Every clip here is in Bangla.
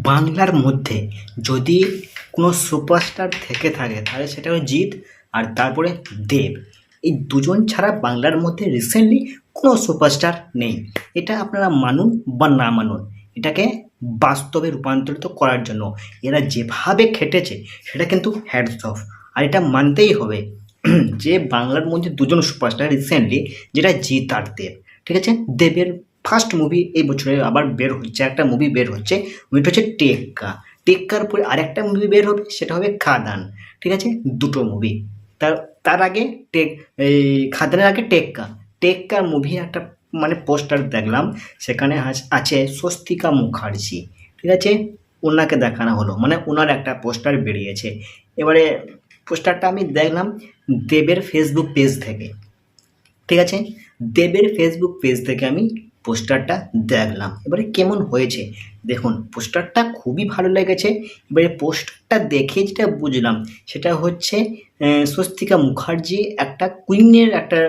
বাংলার মধ্যে যদি কোনো সুপারস্টার থেকে থাকে তাহলে সেটা হলো জিৎ আর তারপরে দেব। এই দুজন ছাড়া বাংলার মধ্যে রিসেন্টলি কোনো সুপারস্টার নেই। এটা আপনারা মানুন বা না মানুন, এটাকে বাস্তবে রূপান্তরিত করার জন্য এরা যেভাবে খেটেছে সেটা কিন্তু হ্যাটস অফ। আর এটা মানতেই হবে যে বাংলার মধ্যে দুজন সুপারস্টার রিসেন্টলি, যেটা জিৎ আর দেব। ঠিক আছে, দেবের ফার্স্ট মুভি এই বছরে আবার বের হচ্ছে, একটা মুভি বের হচ্ছে, মুভিটা হচ্ছে টেক্কা। টেক্কার পরে আরেকটা মুভি বের হবে, সেটা হবে খাদান। ঠিক আছে, দুটো মুভি। তার তার আগে এই খাদানের আগে টেক্কা। টেক্কা মুভি একটা মানে পোস্টার দেখলাম, সেখানে আছে স্বস্তিকা মুখার্জি। ঠিক আছে, ওনাকে দেখানো হলো, মানে ওনার একটা পোস্টার বেরিয়েছে। এবারে পোস্টারটা আমি দেখলাম দেবের ফেসবুক পেজ থেকে। ঠিক আছে, দেবের ফেসবুক পেজ থেকে আমি পোস্টারটা দেখলাম। এবারে কেমন হয়েছে দেখুন, পোস্টারটা খুবই ভালো লেগেছে। এবারে পোস্টারটা দেখে যেটা বুঝলাম সেটা হচ্ছে স্বস্তিকা মুখার্জি একটা কুইনের একটা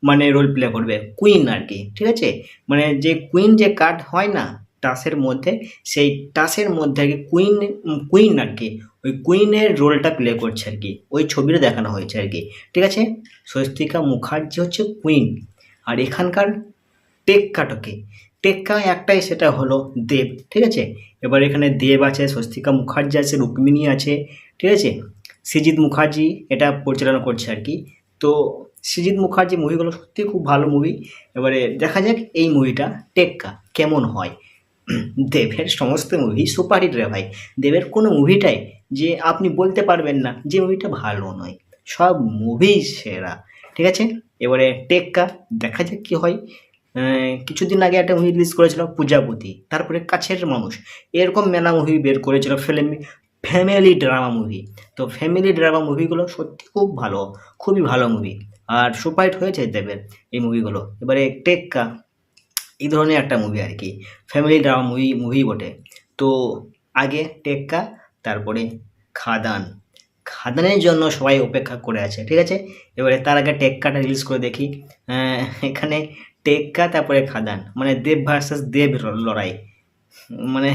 মানে রোল প্লে করবে, কুইন আর কি। ঠিক আছে, মানে যে কুইন যে কার্ড হয় না টাসের মধ্যে, সেই টাসের মধ্যে আর কি কুইন আর কি, ওই কুইনের রোলটা প্লে করছে আর কি, ওই ছবিটা দেখানো হয়েছে আর কি। ঠিক আছে, স্বস্তিকা মুখার্জি হচ্ছে কুইন, আর এখানকার টেক্কাটাকে টেক্কা একটাই, সেটা হলো দেব। ঠিক আছে, এবার এখানে দেব আছে, স্বস্তিকা মুখার্জি আছে, রুক্মিণী আছে। ঠিক আছে, সৃজিত মুখার্জি এটা পরিচালনা করছে আর কি। তো সৃজিত মুখার্জি মুভিগুলো সত্যি খুব ভালো মুভি। এবারে দেখা যাক এই মুভিটা টেক্কা কেমন হয়। দেবের সমস্ত মুভি সুপারহিট রে ভাই। দেবের কোনো মুভিটাই যে আপনি বলতে পারবেন না যে মুভিটা ভালো নয়, সব মুভি সেরা। ঠিক আছে, এবারে টেক্কা দেখা যাক কী হয়। কিছুদিন আগে একটা মুভি রিলিজ করেছিল প্রজাপতি, তারপরে কাছের মানুষ, এরকম মেলা মুভি বের করেছিল ফ্যামিলি ড্রামা মুভি। তো ফ্যামিলি ড্রামা মুভিগুলো সত্যি খুব ভালো, খুবই ভালো মুভি, আর সুপারহিট হয়েছে দেবের এই মুভিগুলো। এবারে টেক্কা এই ধরনের একটা মুভি আর কি, ফ্যামিলি ড্রামা মুভি বটে। তো আগে টেক্কা, তারপরে খাদান। খাদানের জন্য সবাই অপেক্ষা করে আছে। ঠিক আছে, এবারে তার আগে টেক্কাটা রিলিজ করে দেখি। এখানে টেক্কা তারপরে খাদান, মানে দেব ভার্সেস দেব লড়াই। মানে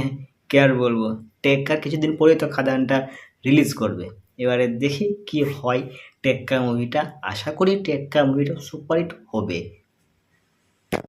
কে আর বলবো, টেক্কার কিছুদিন পরে তো খাদানটা রিলিজ করবে। এবারে দেখি কি হয় টেক্কা মুভিটা। আশা করি টেক্কা মুভিটা সুপারহিট হবে।